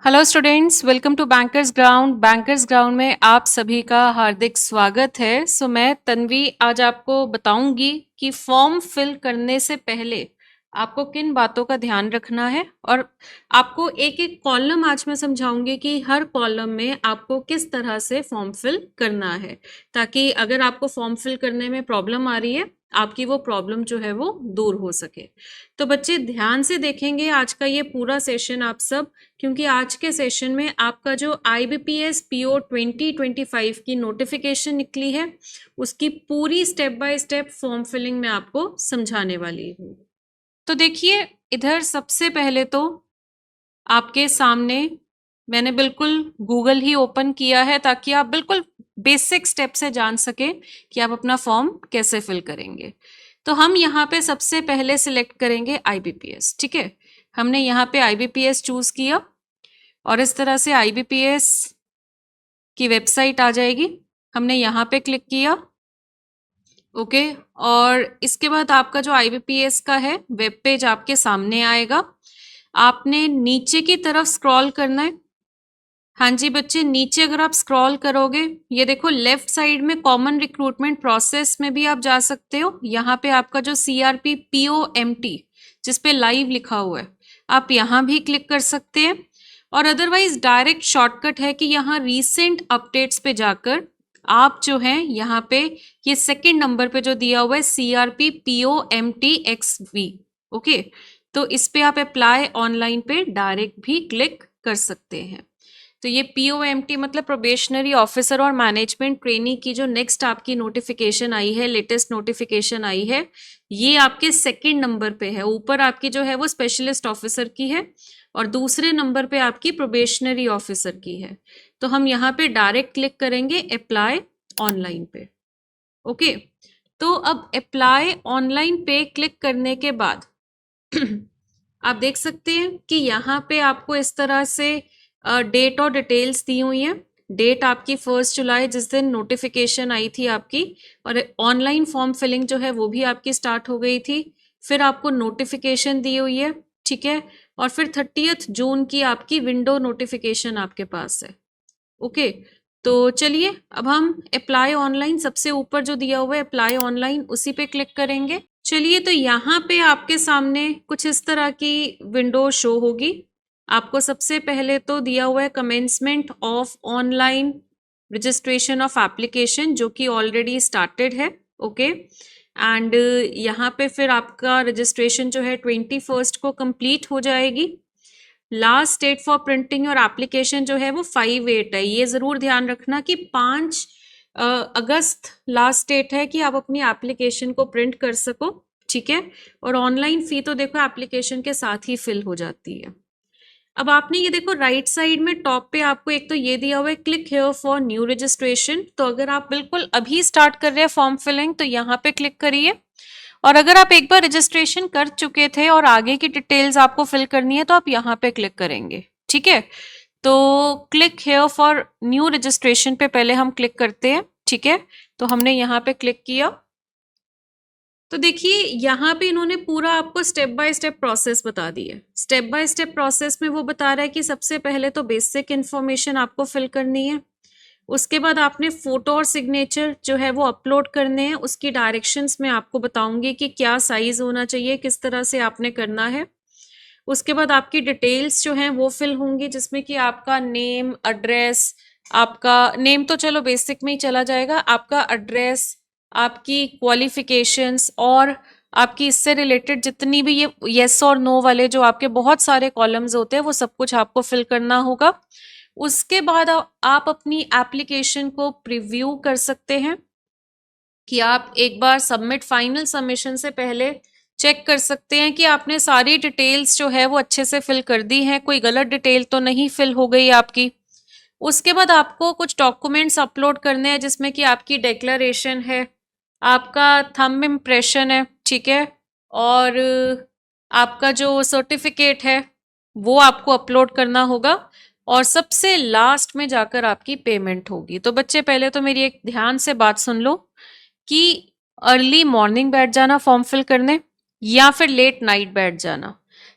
Hello students, welcome to Bankers Ground. Bankers Ground में आप सभी का हार्दिक स्वागत है। मैं तन्वी आज आपको बताऊंगी कि फॉर्म फिल करने से पहले आपको किन बातों का ध्यान रखना है, और आपको एक एक कॉलम आज मैं समझाऊंगी कि हर कॉलम में आपको किस तरह से फॉर्म फिल करना है, ताकि अगर आपको फॉर्म फिल करने में प्रॉब्लम आ रही है, आपकी वो प्रॉब्लम जो है वो दूर हो सके। तो बच्चे ध्यान से देखेंगे आज का ये पूरा सेशन आप सब, क्योंकि आज के सेशन में आपका जो IBPS PO 2025 की नोटिफिकेशन निकली है, उसकी पूरी step by step form filling में आपको समझाने वाली हूँ। तो देखिए, इधर सबसे पहले तो आपके सामने मैंने बिल्कुल गूगल ही ओपन किया है, ताकि आप बिल्कुल बेसिक स्टेप से जान सके कि आप अपना फॉर्म कैसे फिल करेंगे। तो हम यहाँ पे सबसे पहले सिलेक्ट करेंगे IBPS। ठीक है, हमने यहाँ पे IBPS चूज किया और इस तरह से IBPS की वेबसाइट आ जाएगी। हमने यहाँ पे क्लिक किया, ओके। और इसके बाद आपका जो IBPS का है वेब पेज आपके सामने आएगा। आपने नीचे की तरफ स्क्रॉल करना है। हाँ जी बच्चे, नीचे अगर आप स्क्रॉल करोगे, ये देखो लेफ्ट साइड में कॉमन रिक्रूटमेंट प्रोसेस में भी आप जा सकते हो। यहाँ पे आपका जो CRP POMT जिस पे लाइव लिखा हुआ है, आप यहाँ भी क्लिक कर सकते हैं। और अदरवाइज डायरेक्ट शॉर्टकट है कि यहाँ रीसेंट अपडेट्स पे जाकर आप जो है यहाँ पे ये सेकंड नंबर पे जो दिया हुआ है CRP POMT XV, ओके, तो इस पे आप अप्लाई ऑनलाइन पे डायरेक्ट भी क्लिक कर सकते हैं। तो ये POMT मतलब प्रोबेशनरी ऑफिसर और मैनेजमेंट ट्रेनी की जो नेक्स्ट आपकी नोटिफिकेशन आई है, लेटेस्ट नोटिफिकेशन आई है, ये आपके सेकंड नंबर पे है। ऊपर आपकी जो है वो स्पेशलिस्ट ऑफिसर की है और दूसरे नंबर पे आपकी प्रोबेशनरी ऑफिसर की है। तो हम यहाँ पे डायरेक्ट क्लिक करेंगे अप्लाई ऑनलाइन पे, ओके। तो अब अप्लाई ऑनलाइन पे क्लिक करने के बाद आप देख सकते हैं कि यहाँ पे आपको इस तरह से डेट और डिटेल्स दी हुई है। डेट आपकी 1 जुलाई जिस दिन नोटिफिकेशन आई थी आपकी, और ऑनलाइन फॉर्म फिलिंग जो है वो भी आपकी स्टार्ट हो गई थी। फिर आपको नोटिफिकेशन दी हुई है, ठीक है, और फिर 30 जून की आपकी विंडो नोटिफिकेशन आपके पास है, ओके। तो चलिए अब हम अप्लाई ऑनलाइन, सबसे ऊपर जो दिया हुआ है अप्लाई ऑनलाइन, उसी पे क्लिक करेंगे। चलिए, तो यहाँ पे आपके सामने कुछ इस तरह की विंडो शो होगी। आपको सबसे पहले तो दिया हुआ है commencement of online registration of application, जो कि ऑलरेडी स्टार्टेड है, ओके। एंड यहाँ पे फिर आपका रजिस्ट्रेशन जो है 21 को कंप्लीट हो जाएगी। लास्ट डेट फॉर प्रिंटिंग और एप्लीकेशन जो है वो 5/8 है। ये जरूर ध्यान रखना कि 5 अगस्त लास्ट डेट है कि आप अपनी एप्लीकेशन को प्रिंट कर सको, ठीक है। और ऑनलाइन फी तो देखो एप्लीकेशन के साथ ही फिल हो जाती है। अब आपने ये देखो राइट साइड में टॉप पे आपको एक तो ये दिया हुआ है click here for new registration. तो अगर आप बिल्कुल अभी स्टार्ट कर रहे हैं फॉर्म फिलिंग तो यहाँ पे क्लिक करिए, और अगर आप एक बार रजिस्ट्रेशन कर चुके थे और आगे की डिटेल्स आपको फिल करनी है तो आप यहाँ पे क्लिक करेंगे, ठीक है। तो click here for new registration पे पहले हम क्लिक करते हैं, ठीक है। तो हमने यहाँ पे क्लिक किया। तो देखिए यहाँ पे इन्होंने पूरा आपको स्टेप बाय स्टेप प्रोसेस बता दी है। स्टेप बाय स्टेप प्रोसेस में वो बता रहा है कि सबसे पहले तो बेसिक इन्फॉर्मेशन आपको फिल करनी है, उसके बाद आपने फोटो और सिग्नेचर जो है वो अपलोड करने हैं। उसकी डायरेक्शंस में आपको बताऊंगी कि क्या साइज होना चाहिए, किस तरह से आपने करना है। उसके बाद आपकी डिटेल्स जो हैं वो फिल होंगी, जिसमें कि आपका नेम, एड्रेस, आपका नेम तो चलो बेसिक में ही चला जाएगा, आपका एड्रेस, आपकी क्वालिफिकेशंस और आपकी इससे रिलेटेड जितनी भी ये येस और नो वाले जो आपके बहुत सारे कॉलम्स होते हैं वो सब कुछ आपको फिल करना होगा। उसके बाद आप अपनी एप्लीकेशन को प्रीव्यू कर सकते हैं कि आप एक बार सबमिट फाइनल सबमिशन से पहले चेक कर सकते हैं कि आपने सारी डिटेल्स जो है वो अच्छे से फिल कर दी हैं, कोई गलत डिटेल तो नहीं फिल हो गई आपकी। उसके बाद आपको कुछ डॉक्यूमेंट्स अपलोड करने हैं, जिसमें कि आपकी डिक्लेरेशन है, आपका थंब इम्प्रेशन है, ठीक है, और आपका जो सर्टिफिकेट है वो आपको अपलोड करना होगा। और सबसे लास्ट में जाकर आपकी पेमेंट होगी। तो बच्चे पहले तो मेरी एक ध्यान से बात सुन लो कि अर्ली मॉर्निंग बैठ जाना फॉर्म फिल करने, या फिर लेट नाइट बैठ जाना,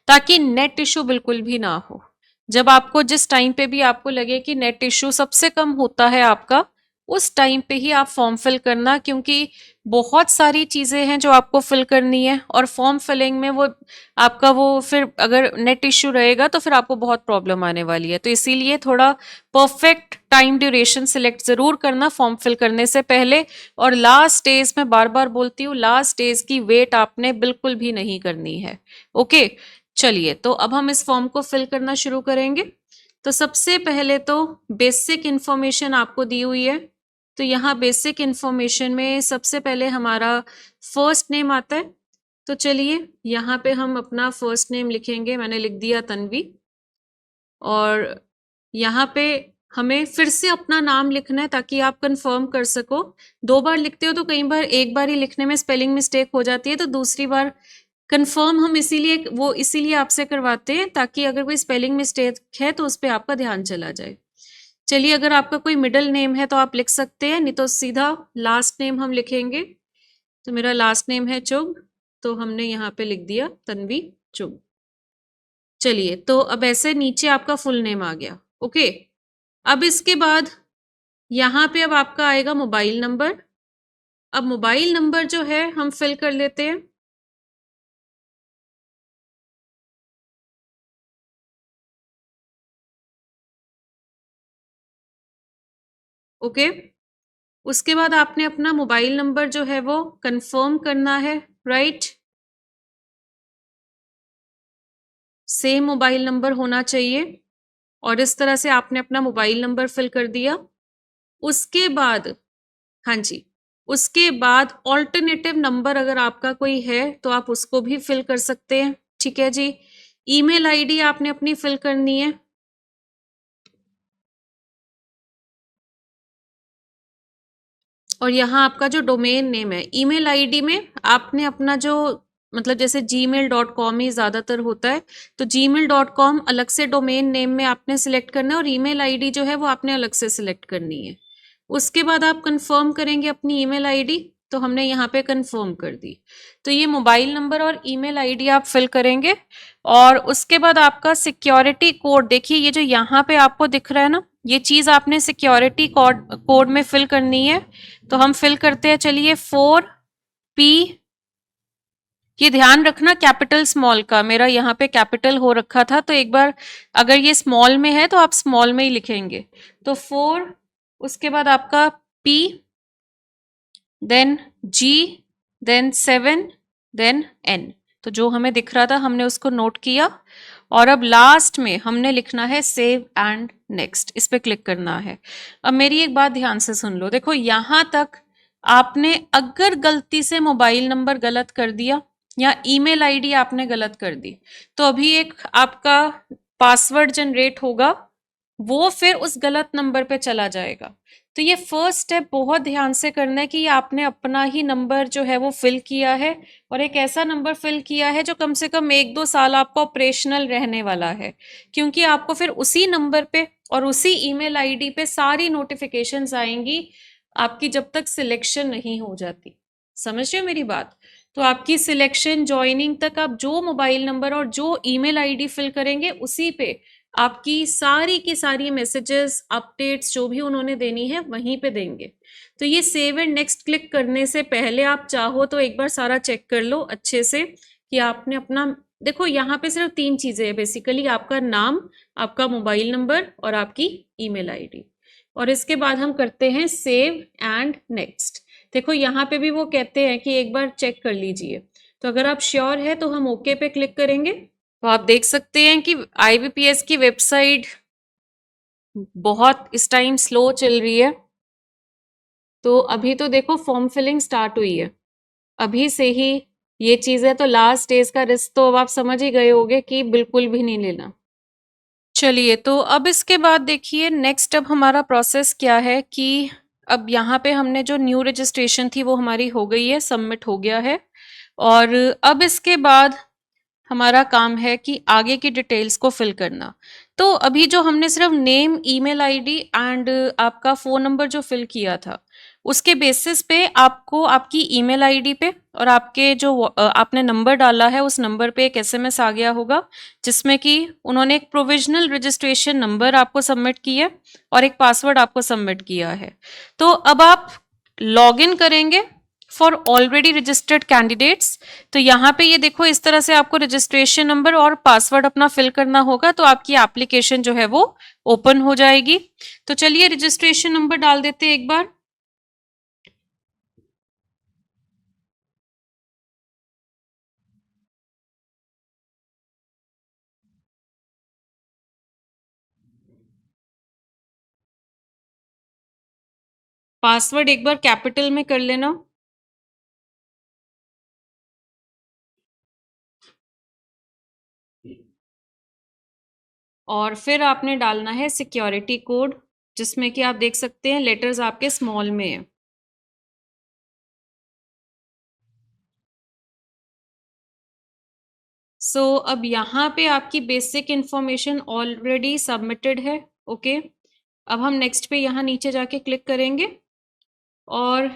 ताकि नेट इशू बिल्कुल भी ना हो। जब आपको जिस टाइम पे भी आपको लगे कि नेट इश्यू सबसे कम होता है आपका, उस टाइम पे ही आप फॉर्म फिल करना, क्योंकि बहुत सारी चीज़ें हैं जो आपको फिल करनी है और फॉर्म फिलिंग में वो आपका वो फिर अगर नेट इश्यू रहेगा तो फिर आपको बहुत प्रॉब्लम आने वाली है। तो इसीलिए थोड़ा परफेक्ट टाइम ड्यूरेशन सिलेक्ट ज़रूर करना फॉर्म फिल करने से पहले। और लास्ट डेज, मैं बार बार बोलती हूँ, लास्ट डेज की वेट आपने बिल्कुल भी नहीं करनी है। ओके, चलिए तो अब हम इस फॉर्म को फिल करना शुरू करेंगे। तो सबसे पहले तो बेसिक इन्फॉर्मेशन आपको दी हुई है। तो यहाँ बेसिक इन्फॉर्मेशन में सबसे पहले हमारा फर्स्ट नेम आता है। तो चलिए यहाँ पे हम अपना फर्स्ट नेम लिखेंगे, मैंने लिख दिया तन्वी। और यहाँ पे हमें फिर से अपना नाम लिखना है ताकि आप कंफर्म कर सको। 2 बार लिखते हो तो कई बार एक बार ही लिखने में स्पेलिंग मिस्टेक हो जाती है, तो दूसरी बार कंफर्म हम इसीलिए आपसे करवाते हैं ताकि अगर कोई स्पेलिंग मिस्टेक है तो उस पर आपका ध्यान चला जाए। चलिए, अगर आपका कोई मिडिल नेम है तो आप लिख सकते हैं, नहीं तो सीधा लास्ट नेम हम लिखेंगे। तो मेरा लास्ट नेम है चुग, तो हमने यहाँ पे लिख दिया तन्वी चुग। चलिए, तो अब ऐसे नीचे आपका फुल नेम आ गया। ओके, अब इसके बाद यहाँ पे अब आपका आएगा मोबाइल नंबर। अब मोबाइल नंबर जो है हम फिल कर लेते हैं। ओके, उसके बाद आपने अपना मोबाइल नंबर जो है वो कंफर्म करना है, राइट। सेम मोबाइल नंबर होना चाहिए और इस तरह से आपने अपना मोबाइल नंबर फिल कर दिया। उसके बाद, हाँ जी, उसके बाद ऑल्टरनेटिव नंबर अगर आपका कोई है तो आप उसको भी फिल कर सकते हैं। ठीक है जी। ईमेल आईडी आपने अपनी फिल करनी है। और यहाँ आपका जो डोमेन नेम है, ईमेल आईडी में आपने अपना जो मतलब जैसे gmail.com ही ज़्यादातर होता है, तो gmail.com अलग से डोमेन नेम में आपने सिलेक्ट करना है और ईमेल आईडी जो है वो आपने अलग से सिलेक्ट करनी है। उसके बाद आप कंफर्म करेंगे अपनी ईमेल आईडी, तो हमने यहाँ पे कंफर्म कर दी। तो ये मोबाइल नंबर और ईमेल आईडी आप फिल करेंगे। और उसके बाद आपका सिक्योरिटी कोड, देखिए ये जो यहाँ पे आपको दिख रहा है ना, ये चीज़ आपने सिक्योरिटी कोड में फिल करनी है। तो हम फिल करते हैं, चलिए 4P। ये ध्यान रखना कैपिटल स्मॉल का, मेरा यहाँ पे कैपिटल हो रखा था, तो एक बार अगर ये स्मॉल में है तो आप स्मॉल में ही लिखेंगे। तो 4, उसके बाद आपका P, then G, then 7, then N। तो जो हमें दिख रहा था हमने उसको नोट किया। और अब लास्ट में हमने लिखना है सेव एंड नेक्स्ट, इस पे क्लिक करना है। अब मेरी एक बात ध्यान से सुन लो, देखो यहाँ तक आपने अगर गलती से मोबाइल नंबर गलत कर दिया या ईमेल आईडी आपने गलत कर दी, तो अभी एक आपका पासवर्ड जनरेट होगा, वो फिर उस गलत नंबर पे चला जाएगा। तो ये फर्स्ट स्टेप बहुत ध्यान से करना है कि आपने अपना ही नंबर जो है वो फिल किया है और एक ऐसा नंबर फिल किया है जो कम से कम 1-2 साल आपका ऑपरेशनल रहने वाला है, क्योंकि आपको फिर उसी नंबर पे और उसी ईमेल आईडी पे सारी नोटिफिकेशंस आएंगी आपकी जब तक सिलेक्शन नहीं हो जाती। समझ रहे हो मेरी बात? तो आपकी सिलेक्शन ज्वाइनिंग तक आप जो मोबाइल नंबर और जो ईमेल आईडी फिल करेंगे उसी पे आपकी सारी की सारी मैसेजेस, अपडेट्स जो भी उन्होंने देनी है वहीं पे देंगे। तो ये सेव एंड नेक्स्ट क्लिक करने से पहले आप चाहो तो एक बार सारा चेक कर लो अच्छे से कि आपने अपना, देखो यहाँ पे सिर्फ 3 चीजें हैं बेसिकली, आपका नाम, आपका मोबाइल नंबर और आपकी ईमेल आईडी। और इसके बाद हम करते हैं सेव एंड नेक्स्ट। देखो यहाँ पे भी वो कहते हैं कि एक बार चेक कर लीजिए, तो अगर आप श्योर है तो हम ओके पे क्लिक करेंगे। तो आप देख सकते हैं कि IBPS की वेबसाइट बहुत इस टाइम स्लो चल रही है। तो अभी तो देखो फॉर्म फिलिंग स्टार्ट हुई है अभी से ही ये चीज़ है, तो लास्ट डेज का रिस्क तो अब आप समझ ही गए होंगे कि बिल्कुल भी नहीं लेना। चलिए, तो अब इसके बाद देखिए नेक्स्ट अब हमारा प्रोसेस क्या है कि अब यहाँ पे हमने जो न्यू रजिस्ट्रेशन थी वो हमारी हो गई है, सबमिट हो गया है। और अब इसके बाद हमारा काम है कि आगे की डिटेल्स को फिल करना। तो अभी जो हमने सिर्फ नेम, ईमेल आईडी एंड आपका फ़ोन नंबर जो फिल किया था, उसके बेसिस पे आपको आपकी ईमेल आईडी पे और आपके जो आपने नंबर डाला है उस नंबर पे एक एसएमएस आ गया होगा, जिसमें कि उन्होंने एक प्रोविजनल रजिस्ट्रेशन नंबर आपको सबमिट किया है और एक पासवर्ड आपको सबमिट किया है। तो अब आप लॉग इन करेंगे फॉर ऑलरेडी रजिस्टर्ड कैंडिडेट्स। तो यहाँ पे ये देखो, इस तरह से आपको रजिस्ट्रेशन नंबर और पासवर्ड अपना फिल करना होगा, तो आपकी एप्लीकेशन जो है वो ओपन हो जाएगी। तो चलिए रजिस्ट्रेशन नंबर डाल देते हैं एक बार। पासवर्ड एक बार कैपिटल में कर लेना। और फिर आपने डालना है सिक्योरिटी कोड, जिसमें कि आप देख सकते हैं लेटर्स आपके स्मॉल में है। अब यहाँ पे आपकी बेसिक इंफॉर्मेशन ऑलरेडी सबमिटेड है। ओके, अब हम नेक्स्ट पे यहाँ नीचे जाके क्लिक करेंगे और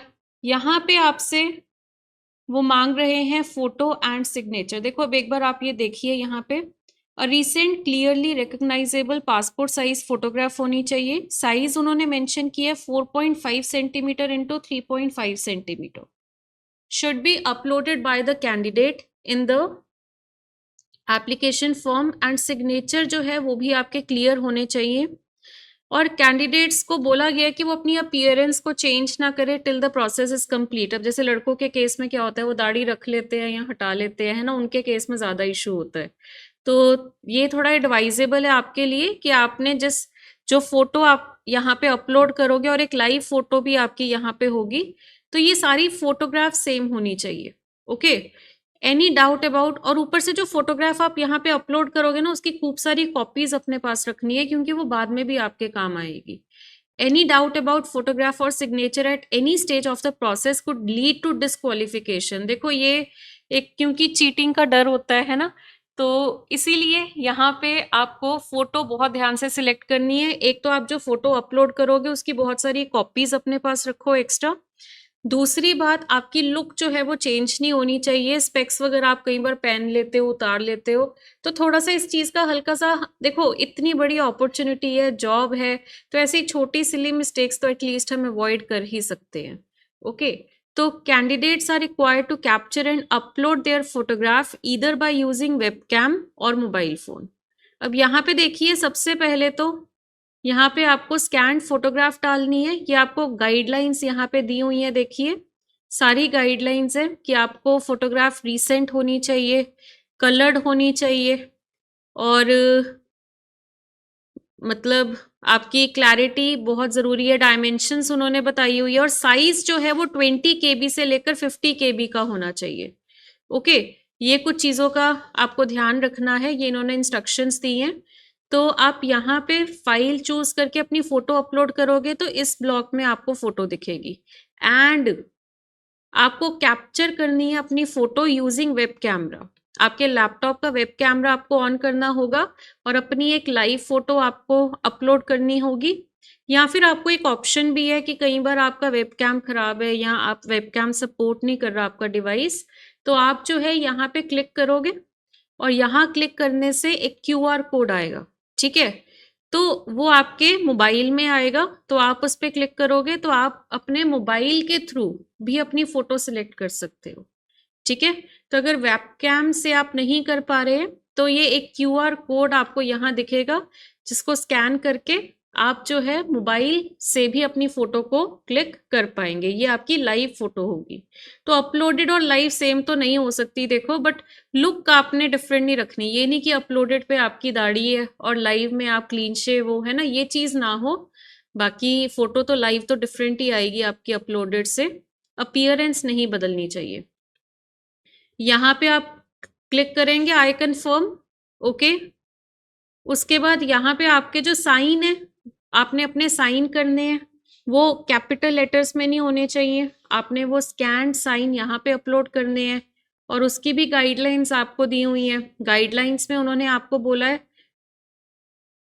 यहाँ पे आपसे वो मांग रहे हैं फोटो एंड सिग्नेचर। देखो अब एक बार आप ये देखिए, यहाँ पे recent clearly recognisable passport size photograph होनी चाहिए। साइज उन्होंने मेंशन किया है 4.5 centimetre into 3.5 centimetre. Should be uploaded by the candidate in the application form and signature जो है वो भी आपके क्लियर होने चाहिए। और कैंडिडेट्स को बोला गया कि वो अपनी अपीयरेंस को चेंज ना करे till the process is complete. अब जैसे लड़कों के केस में क्या होता है, वो दाढ़ी रख लेते हैं या हटा लेते हैं, है ना, उनके केस में ज़्यादा इशू होता है। तो ये थोड़ा एडवाइजेबल है आपके लिए कि आपने जो फोटो आप यहाँ पे अपलोड करोगे और एक लाइव फोटो भी आपकी यहाँ पे होगी, तो ये सारी फोटोग्राफ सेम होनी चाहिए। ओके, एनी डाउट अबाउट, और ऊपर से जो फोटोग्राफ आप यहाँ पे अपलोड करोगे ना, उसकी खूब सारी कॉपीज अपने पास रखनी है, क्योंकि वो बाद में भी आपके काम आएगी। एनी डाउट अबाउट फोटोग्राफ और signature at any stage of the process could lead to disqualification. देखो ये एक, क्योंकि चीटिंग का डर होता है ना, तो इसीलिए यहाँ पे आपको फोटो बहुत ध्यान से सिलेक्ट करनी है। एक तो आप जो फोटो अपलोड करोगे उसकी बहुत सारी कॉपीज अपने पास रखो एक्स्ट्रा। दूसरी बात, आपकी लुक जो है वो चेंज नहीं होनी चाहिए। स्पेक्स वगैरह आप कई बार पहन लेते हो, उतार लेते हो, तो थोड़ा सा इस चीज़ का हल्का सा, देखो इतनी बड़ी अपॉर्चुनिटी है, जॉब है, तो ऐसी छोटी सिली मिस्टेक्स तो एटलीस्ट हम अवॉइड कर ही सकते हैं। ओके, तो candidates are required to capture and upload their photograph either by using webcam और मोबाइल फोन। अब यहाँ पे देखिए, सबसे पहले तो यहाँ पे आपको स्कैन्ड फोटोग्राफ डालनी है। ये आपको गाइडलाइंस यहाँ पे दी हुई है, देखिए सारी गाइडलाइंस है कि आपको फोटोग्राफ रीसेंट होनी चाहिए, कलर्ड होनी चाहिए, और मतलब आपकी क्लैरिटी बहुत ज़रूरी है। डायमेंशंस उन्होंने बताई हुई है, और साइज जो है वो 20 KB से लेकर 50 KB का होना चाहिए। ओके, ये कुछ चीज़ों का आपको ध्यान रखना है, ये इन्होंने इंस्ट्रक्शंस दी हैं। तो आप यहाँ पे फाइल चूज करके अपनी फोटो अपलोड करोगे तो इस ब्लॉक में आपको फोटो दिखेगी, एंड आपको कैप्चर करनी है अपनी फोटो यूजिंग वेब कैमरा। आपके लैपटॉप का वेब कैमरा आपको ऑन करना होगा और अपनी एक लाइव फोटो आपको अपलोड करनी होगी। या फिर आपको एक ऑप्शन भी है कि कई बार आपका वेब कैम खराब है या आप वेब कैम सपोर्ट नहीं कर रहा आपका डिवाइस, तो आप जो है यहाँ पे क्लिक करोगे और यहाँ क्लिक करने से एक QR कोड आएगा, ठीक है, तो वो आपके मोबाइल में आएगा, तो आप उस पर क्लिक करोगे तो आप अपने मोबाइल के थ्रू भी अपनी फोटो सिलेक्ट कर सकते हो। ठीक है, तो अगर वेबकैम से आप नहीं कर पा रहे हैं तो ये एक QR कोड आपको यहाँ दिखेगा, जिसको स्कैन करके आप जो है मोबाइल से भी अपनी फोटो को क्लिक कर पाएंगे। ये आपकी लाइव फोटो होगी। तो अपलोडेड और लाइव सेम तो नहीं हो सकती, देखो, बट लुक आपने डिफरेंट नहीं रखनी। ये नहीं कि अपलोडेड पे आपकी दाढ़ी है और लाइव में आप क्लीन शेव हो, है ना, ये चीज ना हो। बाकी फोटो तो लाइव तो डिफरेंट ही आएगी आपकी अपलोडेड से, अपीयरेंस नहीं बदलनी चाहिए। यहाँ पे आप क्लिक करेंगे आई कन्फर्म। ओके, उसके बाद यहाँ पे आपके जो साइन है, आपने अपने साइन करने हैं, वो कैपिटल लेटर्स में नहीं होने चाहिए। आपने वो स्कैन साइन यहाँ पे अपलोड करने हैं, और उसकी भी गाइडलाइंस आपको दी हुई है। गाइडलाइंस में उन्होंने आपको बोला है,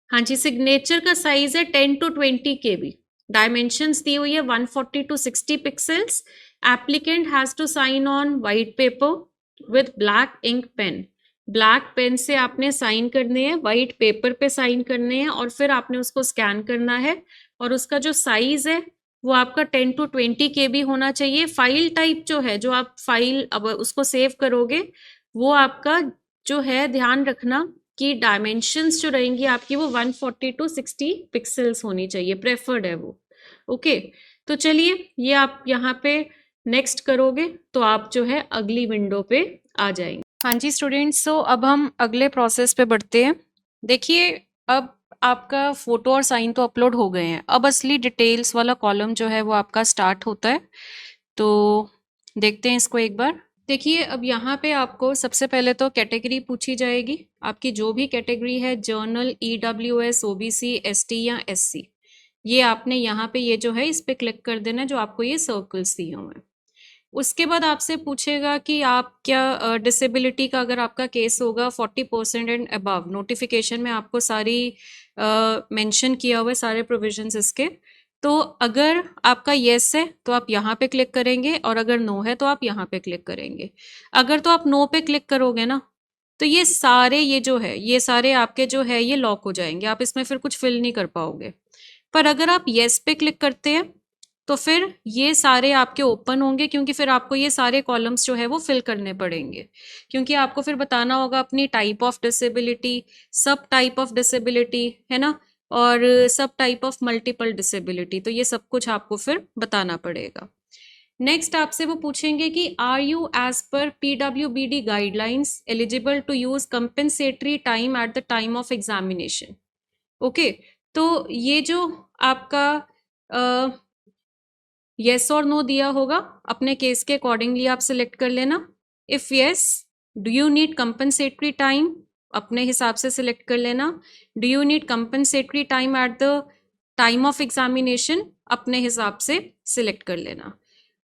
हाँ जी, सिग्नेचर का साइज है 10 to 20 KB। डायमेंशंस दी हुई है 140 to 60 pixels. Applicant has to sign on white paper with black ink pen. Black pen से आपने साइन करने हैं, वाइट पेपर पे साइन करने हैं और फिर आपने उसको स्कैन करना है। और उसका जो साइज है वो आपका 10 to 20 KB होना चाहिए। फाइल टाइप जो है, जो आप फाइल अब उसको सेव करोगे, वो आपका जो है ध्यान रखना कि डायमेंशंस जो रहेंगी आपकी वो 140 to 60 पिक्सल्स होनी चाहिए, प्रेफर्ड है वो। ओके, तो चलिए ये आप यहाँ पे नेक्स्ट करोगे तो आप जो है अगली विंडो पे आ जाएंगे। हाँ जी स्टूडेंट्स, सो अब हम अगले प्रोसेस पे बढ़ते हैं। देखिए, अब आपका फोटो और साइन तो अपलोड हो गए हैं, अब असली डिटेल्स वाला कॉलम जो है वो आपका स्टार्ट होता है। तो देखते हैं इसको एक बार। देखिए, अब यहाँ पे आपको सबसे पहले तो कैटेगरी पूछी जाएगी। आपकी जो भी कैटेगरी है, जर्नल, EWS, OBC, ST या SC, ये आपने यहाँ पे ये जो है इस पे क्लिक कर देना, जो आपको ये सर्कल्स दिए हुए हैं। उसके बाद आपसे पूछेगा कि आप क्या डिसेबिलिटी का अगर आपका केस होगा 40% एंड अबव, नोटिफिकेशन में आपको सारी मेंशन किया हुआ है सारे प्रोविजंस इसके। तो अगर आपका येस है तो आप यहाँ पे क्लिक करेंगे और अगर नो है तो आप यहाँ पे क्लिक करेंगे। अगर तो आप नो पे क्लिक करोगे ना तो ये सारे ये जो है ये सारे आपके जो है ये लॉक हो जाएंगे, आप इसमें फिर कुछ फिल नहीं कर पाओगे। पर अगर आप येस पे क्लिक करते हैं तो फिर ये सारे आपके ओपन होंगे, क्योंकि फिर आपको ये सारे कॉलम्स जो है वो फिल करने पड़ेंगे, क्योंकि आपको फिर बताना होगा अपनी टाइप ऑफ डिसेबिलिटी, सब टाइप ऑफ डिसेबिलिटी है ना, और सब टाइप ऑफ मल्टीपल डिसेबिलिटी, तो ये सब कुछ आपको फिर बताना पड़ेगा। नेक्स्ट आपसे वो पूछेंगे कि are you as per PWBD guidelines eligible to use compensatory time at the time of examination. Okay, तो ये जो आपका येस और नो दिया होगा, अपने केस के अकॉर्डिंगली आप सिलेक्ट कर लेना। If yes, do you need compensatory time, अपने हिसाब से सिलेक्ट कर लेना। Do you need compensatory time at the time of examination, अपने हिसाब से सिलेक्ट कर लेना।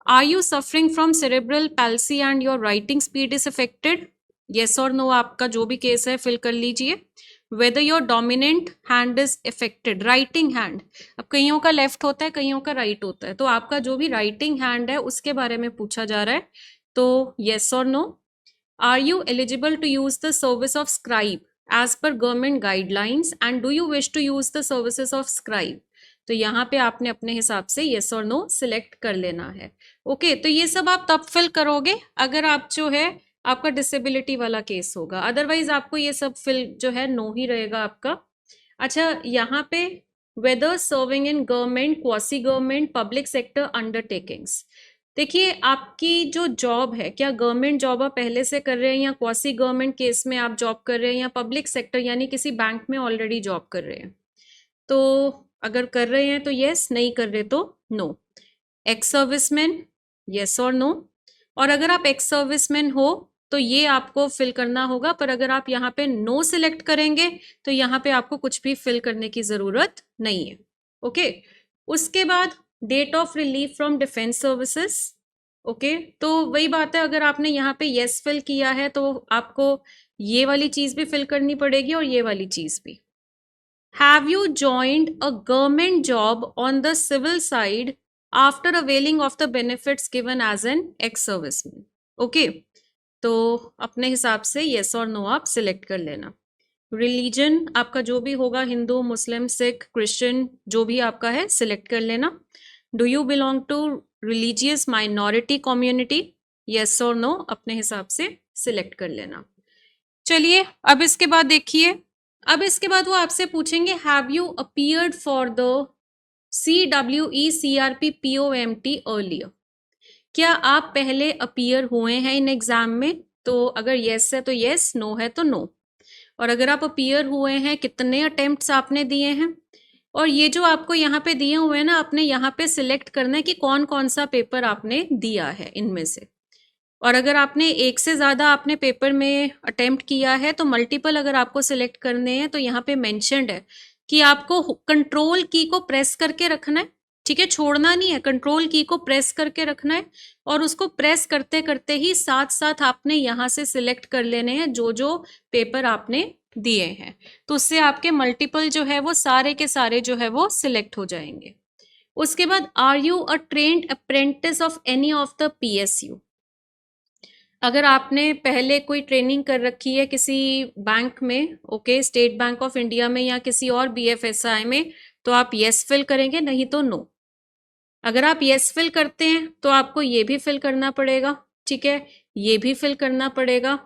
Are you suffering from cerebral palsy and your writing speed is affected, yes और नो आपका जो भी केस है फिल कर लीजिए। Whether your dominant hand is affected, writing hand, अब कईयों का लेफ्ट होता है कईयों का राइट होता है, तो आपका जो भी राइटिंग हैंड है उसके बारे में पूछा जा रहा है, तो येस और no. Are you eligible to use the service of scribe as per government guidelines and do you wish to use the services of scribe, तो यहाँ पे आपने अपने हिसाब से येस और नो सिलेक्ट कर लेना है। ओके, तो ये सब आप तब फिल करोगे अगर आप जो है आपका डिसेबिलिटी वाला केस होगा, अदरवाइज आपको ये सब फिल जो है नो ही रहेगा आपका। अच्छा, यहाँ पे whether serving in government, quasi government, public sector undertakings, देखिए आपकी जो जॉब है, क्या गवर्नमेंट जॉब आप पहले से कर रहे हैं या क्वासी गवर्नमेंट केस में आप जॉब कर रहे हैं या पब्लिक सेक्टर यानी किसी बैंक में ऑलरेडी जॉब कर रहे हैं। तो अगर कर रहे हैं तो येस, नहीं कर रहे तो नो। एक्स सर्विसमैन, येस और नो। और अगर आप एक्स सर्विसमैन हो तो ये आपको फिल करना होगा, पर अगर आप यहाँ पे नो सिलेक्ट करेंगे तो यहाँ पे आपको कुछ भी फिल करने की जरूरत नहीं है। ओके, उसके बाद date of relief from defence services. Okay, तो वही बात है, अगर आपने यहाँ पे येस फिल किया है तो आपको ये वाली चीज भी फिल करनी पड़ेगी और ये वाली चीज भी। Have you joined a government job on the civil side after availing of the benefits given as an ex-serviceman? Okay, तो अपने हिसाब से yes और no आप सिलेक्ट कर लेना। रिलीजन आपका जो भी होगा, हिंदू, मुस्लिम, सिख, क्रिश्चियन, जो भी आपका है सिलेक्ट कर लेना। Do you belong to religious minority community, yes और no अपने हिसाब से सिलेक्ट कर लेना। चलिए अब इसके बाद देखिए, अब इसके बाद वो आपसे पूछेंगे have you appeared for the CWE CRP POMT earlier, क्या आप पहले अपीयर हुए हैं इन एग्जाम में, तो अगर येस है तो येस, नो है तो नो। और अगर आप अपीयर हुए हैं, कितने अटेम्प्ट्स आपने दिए हैं, और ये जो आपको यहाँ पे दिए हुए हैं ना, आपने यहाँ पे सिलेक्ट करना है कि कौन कौन सा पेपर आपने दिया है इनमें से। और अगर आपने एक से ज़्यादा आपने पेपर में अटेम्प्ट किया है तो मल्टीपल अगर आपको सिलेक्ट करने हैं तो यहाँ पे मेंशन्ड है कि आपको कंट्रोल की को प्रेस करके रखना है, ठीक है, छोड़ना नहीं है, कंट्रोल की को प्रेस करके रखना है और उसको प्रेस करते करते ही साथ साथ आपने यहाँ से सिलेक्ट कर लेने हैं जो जो पेपर आपने दिए हैं, तो उससे आपके मल्टीपल जो है वो सारे के सारे जो है वो सिलेक्ट हो जाएंगे। उसके बाद are you a trained apprentice of any of the PSU। अगर आपने पहले कोई ट्रेनिंग कर रखी है किसी बैंक में, okay, state bank of India में या किसी और BFSI में, तो आप यस फिल करेंगे, नहीं तो नो। अगर आप यस फिल करते हैं तो आपको ये भी फिल करना पड़ेगा, ठीक है, ये भी फिल करना पड़ेगा,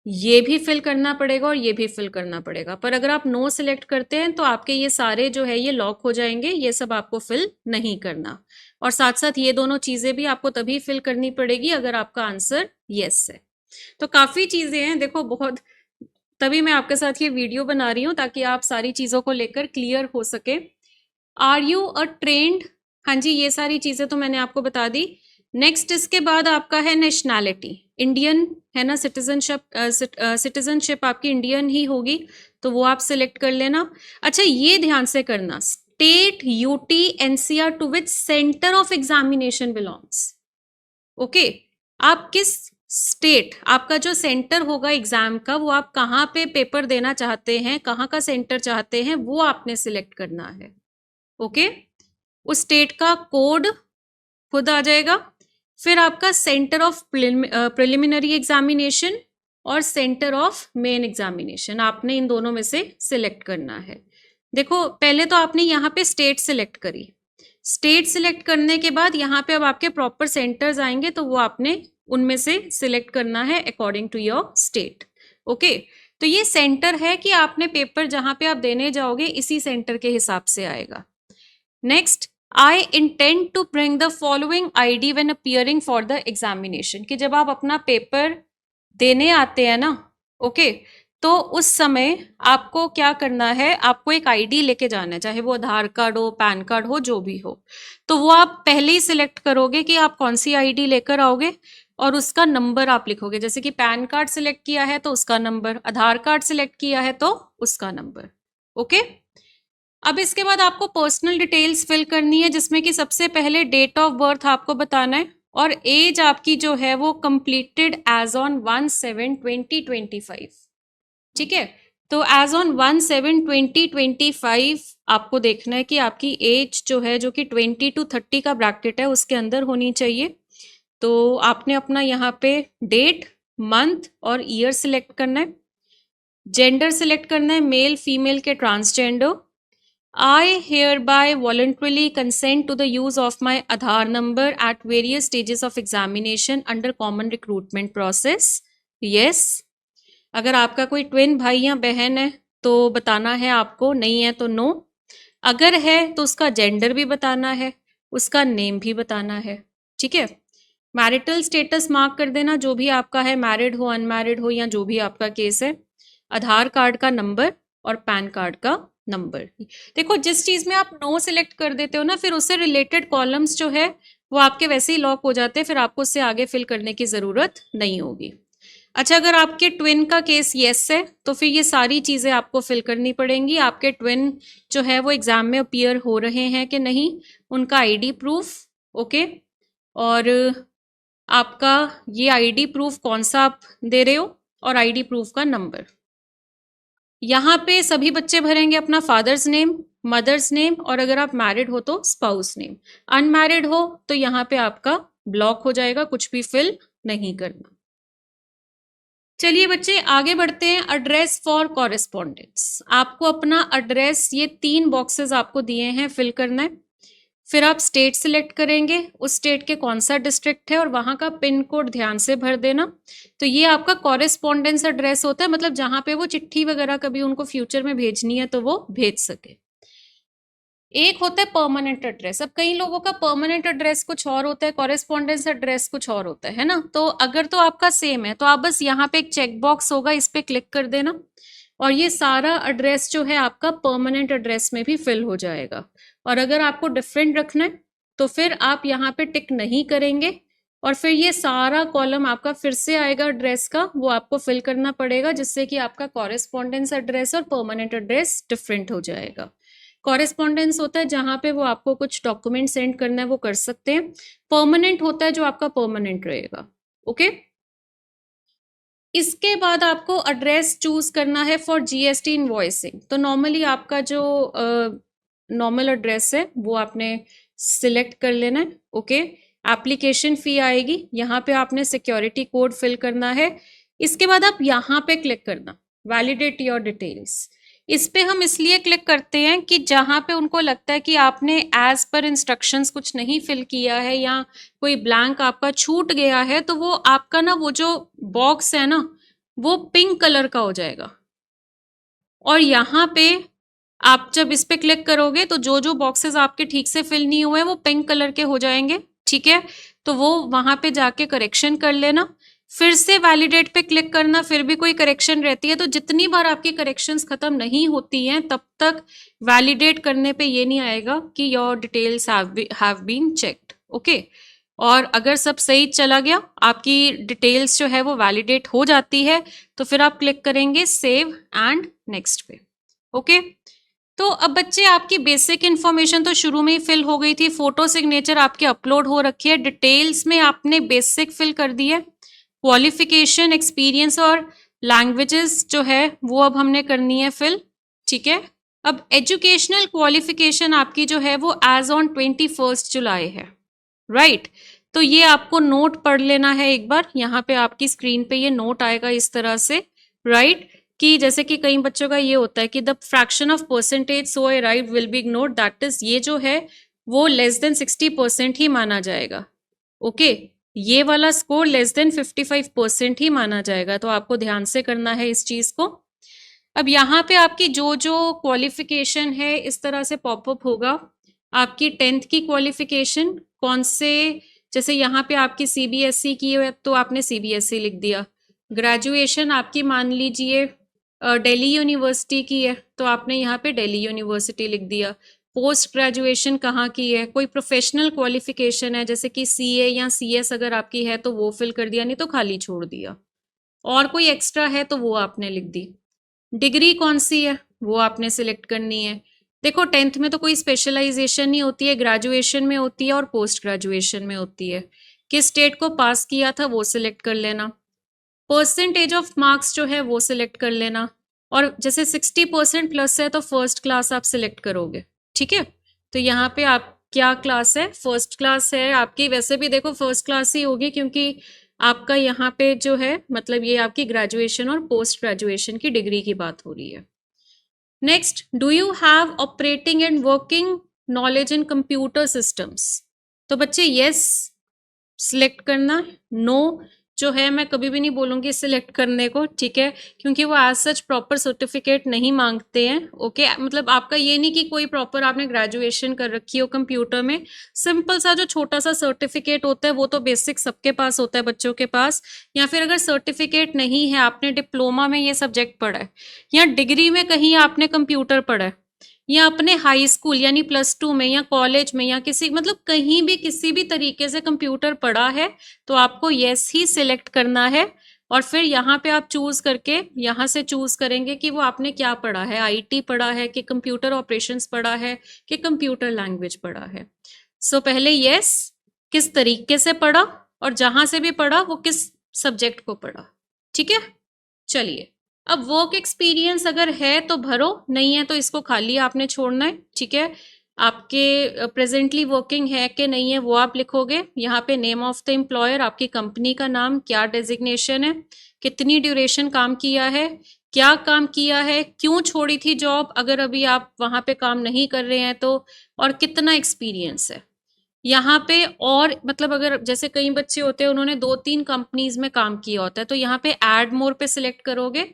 ये भी फिल करना पड़ेगा और ये भी फिल करना पड़ेगा। पर अगर आप नो सिलेक्ट करते हैं तो आपके ये सारे जो है ये लॉक हो जाएंगे, ये सब आपको फिल नहीं करना। और साथ साथ ये दोनों चीजें भी आपको तभी फिल करनी पड़ेगी अगर आपका आंसर यस है। तो काफी चीजें हैं, देखो बहुत, तभी मैं आपके साथ ये वीडियो बना रही हूँ ताकि आप सारी चीजों को लेकर क्लियर हो सके। आर यू अ ट्रेन्ड, हाँ जी, ये सारी चीजें तो मैंने आपको बता दी। नेक्स्ट इसके बाद आपका है नेशनैलिटी, इंडियन है ना, सिटीजनशिप आपकी इंडियन ही होगी, तो वो आप सिलेक्ट कर लेना। अच्छा, ये ध्यान से करना, state, UT, NCR to which centre of examination belongs. Okay, आप किस स्टेट, आपका जो सेंटर होगा एग्जाम का, वो आप कहाँ पे पेपर देना चाहते हैं, कहाँ का सेंटर चाहते हैं, वो आपने सिलेक्ट करना है। ओके, उस स्टेट का कोड खुद आ जाएगा। फिर आपका सेंटर ऑफ प्रिलिमिनरी एग्जामिनेशन और सेंटर ऑफ मेन एग्जामिनेशन, आपने इन दोनों में से सिलेक्ट करना है। देखो पहले तो आपने यहाँ पे स्टेट सिलेक्ट करी, स्टेट सिलेक्ट करने के बाद यहाँ पे अब आपके प्रॉपर सेंटर्स आएंगे, तो वो आपने उनमें से सिलेक्ट करना है according to your state. Okay, तो ये सेंटर है कि आपने पेपर जहां पे आप देने जाओगे इसी सेंटर के हिसाब से आएगा। Next, I intend to bring the following ID when appearing for the examination, कि जब आप अपना पेपर देने आते हैं ना, ओके, तो उस समय आपको क्या करना है, आपको एक ID लेके जाना है, चाहे वो आधार कार्ड हो, पैन कार्ड हो, जो भी हो। तो वो आप पहले ही सिलेक्ट करोगे कि आप कौन सी ID लेकर आओगे और उसका नंबर आप लिखोगे। जैसे कि पैन कार्ड सिलेक्ट किया है तो उसका नंबर, आधार कार्ड सिलेक्ट किया है तो उसका नंबर। ओके, अब इसके बाद आपको पर्सनल डिटेल्स फिल करनी है, जिसमें कि सबसे पहले डेट ऑफ बर्थ आपको बताना है और एज आपकी जो है वो कंप्लीटेड एज ऑन 1/7/2025। ठीक है, तो एज ऑन 1/7/2025 आपको देखना है कि आपकी एज जो है, जो कि 20 to 30 का ब्रैकेट है, उसके अंदर होनी चाहिए। तो आपने अपना यहाँ पे डेट, मंथ और ईयर सिलेक्ट करना है। जेंडर सिलेक्ट करना है, मेल, फीमेल के transgender. I hereby voluntarily consent to the use of my Aadhaar number at various stages of examination under common recruitment process. Yes. अगर आपका कोई ट्विन भाई या बहन है तो बताना है आपको, नहीं है तो नो। अगर है तो उसका जेंडर भी बताना है, उसका नेम भी बताना है। ठीक है, मैरिटल स्टेटस मार्क कर देना, जो भी आपका है, मैरिड हो, अनमैरिड हो, या जो भी आपका केस है। आधार कार्ड का नंबर और पैन कार्ड का नंबर। देखो जिस चीज में आप नो सिलेक्ट कर देते हो ना, फिर उससे रिलेटेड कॉलम्स जो है वो आपके वैसे ही लॉक हो जाते हैं, फिर आपको उससे आगे फिल करने की जरूरत नहीं होगी। अच्छा, अगर आपके ट्विन का केस येस है तो फिर ये सारी चीजें आपको फिल करनी पड़ेंगी। आपके ट्विन जो है वो एग्जाम में अपीयर हो रहे हैं कि नहीं, उनका ID प्रूफ, ओके, और आपका ये ID प्रूफ कौन सा आप दे रहे हो और ID प्रूफ का नंबर। यहाँ पे सभी बच्चे भरेंगे अपना फादर्स नेम, मदर्स नेम, और अगर आप मैरिड हो तो स्पाउस नेम। अनमैरिड हो तो यहाँ पे आपका ब्लॉक हो जाएगा, कुछ भी फिल नहीं करना। चलिए बच्चे आगे बढ़ते हैं। एड्रेस फॉर कॉरेस्पॉन्डेंस, आपको अपना एड्रेस, ये 3 बॉक्सेस आपको दिए हैं, फिल करना है। फिर आप स्टेट सिलेक्ट करेंगे, उस स्टेट के कौन सा डिस्ट्रिक्ट है और वहां का पिन कोड ध्यान से भर देना। तो ये आपका कॉरेस्पॉन्डेंस एड्रेस होता है, मतलब जहां पे वो चिट्ठी वगैरह कभी उनको फ्यूचर में भेजनी है तो वो भेज सके। एक होता है परमानेंट एड्रेस। अब कई लोगों का परमानेंट एड्रेस कुछ और होता है, कॉरेस्पॉन्डेंस एड्रेस कुछ और होता है ना। तो अगर तो आपका सेम है तो आप बस यहाँ पे एक चेक बॉक्स होगा, इस पे क्लिक कर देना और ये सारा एड्रेस जो है आपका परमानेंट एड्रेस में भी फिल हो जाएगा। और अगर आपको डिफरेंट रखना है तो फिर आप यहाँ पे टिक नहीं करेंगे और फिर ये सारा कॉलम आपका फिर से आएगा एड्रेस का, वो आपको फिल करना पड़ेगा, जिससे कि आपका कॉरेस्पॉन्डेंस एड्रेस और परमानेंट एड्रेस डिफरेंट हो जाएगा। कॉरेस्पॉन्डेंस होता है जहां पे वो आपको कुछ डॉक्यूमेंट सेंड करना है वो कर सकते हैं। परमानेंट होता है जो आपका परमानेंट रहेगा। ओके, इसके बाद आपको एड्रेस चूज करना है फॉर GST इनवॉइसिंग। तो नॉर्मली आपका जो नॉर्मल एड्रेस है वो आपने सिलेक्ट कर लेना है। ओके, एप्लीकेशन फ़ी आएगी, यहाँ पे आपने सिक्योरिटी कोड फिल करना है। इसके बाद आप यहाँ पे क्लिक करना वैलिडेट योर डिटेल्स। इस पे हम इसलिए क्लिक करते हैं कि जहाँ पे उनको लगता है कि आपने एज पर इंस्ट्रक्शंस कुछ नहीं फिल किया है या कोई ब्लैंक आपका छूट गया है, तो वो आपका ना वो जो बॉक्स है ना वो पिंक कलर का हो जाएगा। और यहाँ पे आप जब इस पे क्लिक करोगे तो जो जो बॉक्सेस आपके ठीक से फिल नहीं हुए वो पिंक कलर के हो जाएंगे। ठीक है, तो वो वहां पे जाके करेक्शन कर लेना, फिर से वैलिडेट पे क्लिक करना, फिर भी कोई करेक्शन रहती है तो जितनी बार आपकी करेक्शंस खत्म नहीं होती हैं तब तक वैलिडेट करने पे ये नहीं आएगा कि your details have been checked. Okay, और अगर सब सही चला गया, आपकी डिटेल्स जो है वो वैलिडेट हो जाती है, तो फिर आप क्लिक करेंगे सेव एंड नेक्स्ट पे। ओके, तो अब बच्चे आपकी बेसिक इन्फॉर्मेशन तो शुरू में ही फिल हो गई थी, फोटो सिग्नेचर आपके अपलोड हो रखी है, डिटेल्स में आपने बेसिक फिल कर दी है, क्वालिफिकेशन, एक्सपीरियंस और लैंग्वेजेस जो है वो अब हमने करनी है फिल। ठीक है, अब एजुकेशनल क्वालिफिकेशन आपकी जो है वो एज ऑन 21 जुलाई है, राइट। तो ये आपको नोट पढ़ लेना है एक बार, यहाँ पे आपकी स्क्रीन पे ये नोट आएगा इस तरह से, राइट, कि जैसे कि कई बच्चों का ये होता है कि the fraction of percentage so arrived will be ignored, that is ये जो है वो लेस देन 60% ही माना जाएगा। ओके, ये वाला स्कोर लेस देन 55% ही माना जाएगा, तो आपको ध्यान से करना है इस चीज को। अब यहाँ पे आपकी जो जो क्वालिफिकेशन है इस तरह से पॉपअप होगा, आपकी 10th की क्वालिफिकेशन कौन से, जैसे यहाँ पे आपकी सीबीएसई की है तो आपने सीबीएसई लिख दिया, ग्रेजुएशन आपकी मान लीजिए दिल्ली यूनिवर्सिटी की है तो आपने यहाँ पे दिल्ली यूनिवर्सिटी लिख दिया, पोस्ट ग्रेजुएशन कहाँ की है, कोई प्रोफेशनल क्वालिफिकेशन है जैसे कि सीए या सीएस अगर आपकी है तो वो फिल कर दिया, नहीं तो खाली छोड़ दिया, और कोई एक्स्ट्रा है तो वो आपने लिख दी, डिग्री कौन सी है वो आपने सिलेक्ट करनी है। देखो 10th में तो कोई स्पेशलाइजेशन नहीं होती है, ग्रेजुएशन में होती है और पोस्ट ग्रेजुएशन में होती है, किस स्टेट को पास किया था वो सिलेक्ट कर लेना, परसेंटेज ऑफ मार्क्स जो है वो सिलेक्ट कर लेना, और जैसे 60% प्लस है तो फर्स्ट क्लास आप सिलेक्ट करोगे। ठीक है, तो यहाँ पे आप क्या क्लास है, फर्स्ट क्लास है आपकी, वैसे भी देखो फर्स्ट क्लास ही होगी क्योंकि आपका यहाँ पे जो है मतलब ये आपकी ग्रेजुएशन और पोस्ट ग्रेजुएशन की डिग्री की बात हो रही है। Next, do you have operating and working knowledge in computer systems, तो बच्चे यस सिलेक्ट करना, नो जो है मैं कभी भी नहीं बोलूंगी सिलेक्ट करने को, ठीक है, क्योंकि वो एज सच प्रॉपर सर्टिफिकेट नहीं मांगते हैं। ओके, मतलब आपका ये नहीं कि कोई प्रॉपर आपने ग्रेजुएशन कर रखी हो कंप्यूटर में, सिंपल सा जो छोटा सा सर्टिफिकेट होता है वो तो बेसिक सबके पास होता है बच्चों के पास, या फिर अगर सर्टिफिकेट नहीं है, आपने डिप्लोमा में ये सब्जेक्ट पढ़ा है या डिग्री में कहीं आपने कंप्यूटर पढ़ा है या अपने हाई स्कूल यानी +2 में या कॉलेज में या किसी मतलब कहीं भी किसी भी तरीके से कंप्यूटर पढ़ा है तो आपको यस ही सिलेक्ट करना है, और फिर यहाँ पे आप चूज करके यहाँ से चूज करेंगे कि वो आपने क्या पढ़ा है, आईटी पढ़ा है कि कंप्यूटर ऑपरेशंस पढ़ा है कि कंप्यूटर लैंग्वेज पढ़ा है। सो पहले यस, किस तरीके से पढ़ा और जहां से भी पढ़ा वो किस सब्जेक्ट को पढ़ा। ठीक है, चलिए अब वर्क एक्सपीरियंस अगर है तो भरो, नहीं है तो इसको खाली आपने छोड़ना है। ठीक है, आपके प्रेजेंटली वर्किंग है कि नहीं है वो आप लिखोगे, यहाँ पे नेम ऑफ द एम्प्लॉयर, आपकी कंपनी का नाम, क्या डेजिग्नेशन है, कितनी ड्यूरेशन काम किया है, क्या काम किया है, क्यों छोड़ी थी जॉब अगर अभी आप वहां पे काम नहीं कर रहे हैं तो, और कितना एक्सपीरियंस है यहाँ पे, और मतलब अगर जैसे कई बच्चे होते हैं उन्होंने 2-3 कंपनीज में काम किया होता है तो यहाँ पे ऐड मोर पे सिलेक्ट करोगे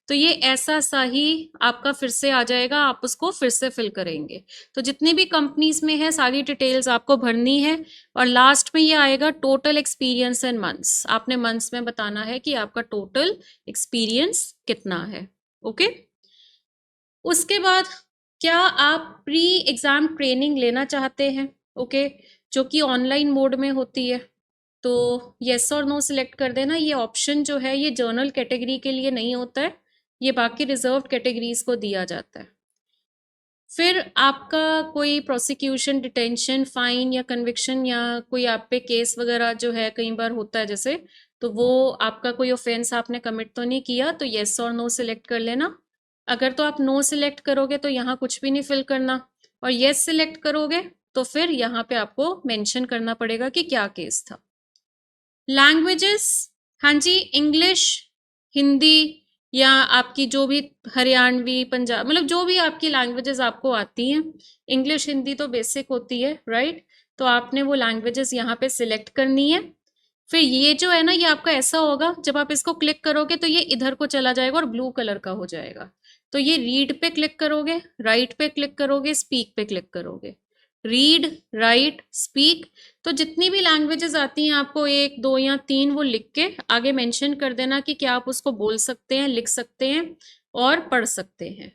तो ये ऐसा सा ही आपका फिर से आ जाएगा, आप उसको फिर से फिल करेंगे। तो जितनी भी कंपनीज में है सारी डिटेल्स आपको भरनी है, और लास्ट में ये आएगा टोटल एक्सपीरियंस इन मंथ्स, आपने मंथ्स में बताना है कि आपका टोटल एक्सपीरियंस कितना है। ओके, उसके बाद क्या आप प्री एग्जाम ट्रेनिंग लेना चाहते हैं, ओके, जो कि ऑनलाइन मोड में होती है, तो येस और नो सिलेक्ट कर देना। ये ऑप्शन जो है ये जर्नल कैटेगरी के लिए नहीं होता है, ये बाकी रिजर्व कैटेगरीज को दिया जाता है। फिर आपका कोई प्रोसिक्यूशन, डिटेंशन, फाइन या कन्विक्शन या कोई आप पे केस वगैरह जो है कई बार होता है जैसे, तो वो आपका कोई ऑफेंस आपने कमिट तो नहीं किया, तो येस और नो सिलेक्ट कर लेना। अगर तो आप नो सिलेक्ट करोगे तो यहाँ कुछ भी नहीं फिल करना, और यस सिलेक्ट करोगे तो फिर यहाँ पे आपको मेंशन करना पड़ेगा कि क्या केस था। लैंग्वेजेस, हाँ जी, इंग्लिश, हिंदी या आपकी जो भी हरियाणवी, पंजाब, मतलब जो भी आपकी लैंग्वेजेस आपको आती हैं, इंग्लिश हिंदी तो बेसिक होती है, राइट। तो आपने वो लैंग्वेजेस यहाँ पे सिलेक्ट करनी है। फिर ये जो है ना, ये आपका ऐसा होगा, जब आप इसको क्लिक करोगे तो ये इधर को चला जाएगा और ब्लू कलर का हो जाएगा। तो ये रीड पे क्लिक करोगे, राइट पे क्लिक करोगे, स्पीक पे क्लिक करोगे। Read, right, speak. तो जितनी भी लैंग्वेजेस आती हैं आपको 1 2 या 3 वो लिख के आगे मेंशन कर देना कि क्या आप उसको बोल सकते हैं, लिख सकते हैं और पढ़ सकते हैं।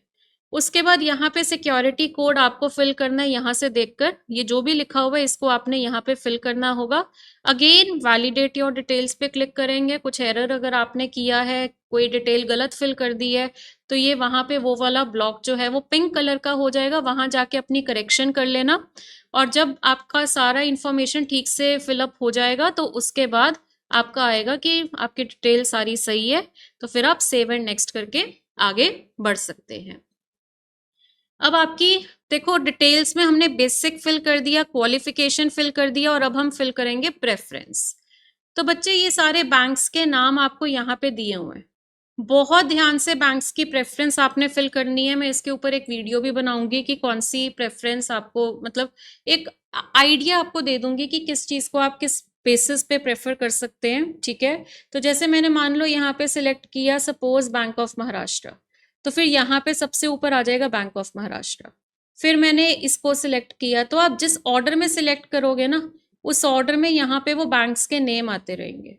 उसके बाद यहाँ पे सिक्योरिटी कोड आपको फिल करना है, यहाँ से देखकर ये जो भी लिखा हुआ है इसको आपने यहाँ पे फिल करना होगा। अगेन वैलिडेट योर डिटेल्स पे क्लिक करेंगे। कुछ एरर अगर आपने किया है, कोई डिटेल गलत फिल कर दी है, तो ये वहाँ पे वो वाला ब्लॉक जो है वो पिंक कलर का हो जाएगा, वहाँ जाके अपनी करेक्शन कर लेना। और जब आपका सारा इंफॉर्मेशन ठीक से फिलअप हो जाएगा तो उसके बाद आपका आएगा कि आपकी डिटेल सारी सही है, तो फिर आप सेव एंड नेक्स्ट करके आगे बढ़ सकते हैं। अब आपकी देखो, डिटेल्स में हमने बेसिक फिल कर दिया, क्वालिफिकेशन फिल कर दिया, और अब हम फिल करेंगे प्रेफरेंस। तो बच्चे ये सारे बैंक्स के नाम आपको यहाँ पे दिए हुए हैं। बहुत ध्यान से बैंक्स की प्रेफरेंस आपने फिल करनी है। मैं इसके ऊपर एक वीडियो भी बनाऊंगी कि कौन सी प्रेफरेंस आपको, मतलब एक आइडिया आपको दे दूंगी कि किस चीज को आप किस बेसिस पे प्रेफर कर सकते हैं, ठीक है। तो जैसे मैंने मान लो यहाँ पे सिलेक्ट किया सपोज बैंक ऑफ महाराष्ट्र, तो फिर यहाँ पे सबसे ऊपर आ जाएगा बैंक ऑफ महाराष्ट्र। फिर मैंने इसको सिलेक्ट किया, तो आप जिस ऑर्डर में सिलेक्ट करोगे ना, उस ऑर्डर में यहाँ पे वो बैंक्स के नेम आते रहेंगे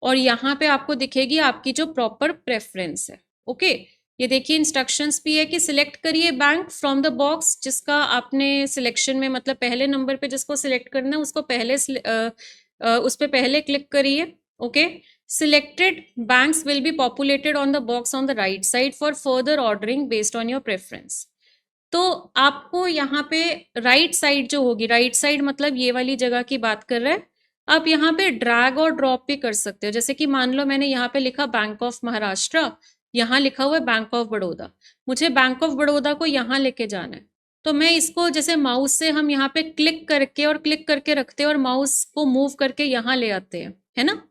और यहाँ पे आपको दिखेगी आपकी जो प्रॉपर प्रेफरेंस है। ओके, ये देखिए इंस्ट्रक्शंस भी है कि सिलेक्ट करिए बैंक फ्रॉम द बॉक्स, जिसका आपने सिलेक्शन में, मतलब पहले नंबर पे जिसको सिलेक्ट करना है उसको पहले उस पर पहले क्लिक करिए। Okay, selected banks will be populated on the box on the right side for further ordering based on your preference. तो आपको यहाँ पे राइट साइड जो होगी, राइट साइड मतलब ये वाली जगह की बात कर रहे हैं, आप यहाँ पे ड्रैग और ड्रॉप भी कर सकते हो। जैसे कि मान लो मैंने यहाँ पे लिखा बैंक ऑफ महाराष्ट्र, यहाँ लिखा हुआ है बैंक ऑफ बड़ौदा, मुझे बैंक ऑफ बड़ौदा को यहाँ लेके जाना है, तो मैं इसको जैसे माउस से हम यहाँ पे क्लिक करके और क्लिक करके रखते हैं और माउस को मूव करके यहाँ ले आते हैं, है ना,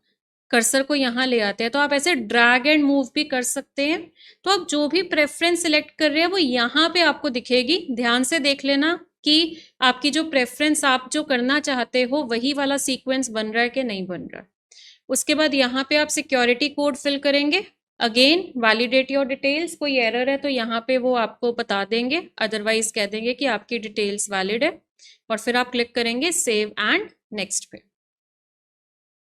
कर्सर को यहाँ ले आते हैं, तो आप ऐसे ड्रैग एंड मूव भी कर सकते हैं। तो आप जो भी प्रेफरेंस सिलेक्ट कर रहे हैं वो यहाँ पे आपको दिखेगी। ध्यान से देख लेना कि आपकी जो प्रेफरेंस आप जो करना चाहते हो वही वाला सीक्वेंस बन रहा है कि नहीं बन रहा। उसके बाद यहाँ पे आप सिक्योरिटी कोड फिल करेंगे। अगेन वैलिडेट योर डिटेल्स, कोई एरर है तो यहाँ पे वो आपको बता देंगे, अदरवाइज कह देंगे कि आपकी डिटेल्स वैलिड है, और फिर आप क्लिक करेंगे सेव एंड नेक्स्ट पे।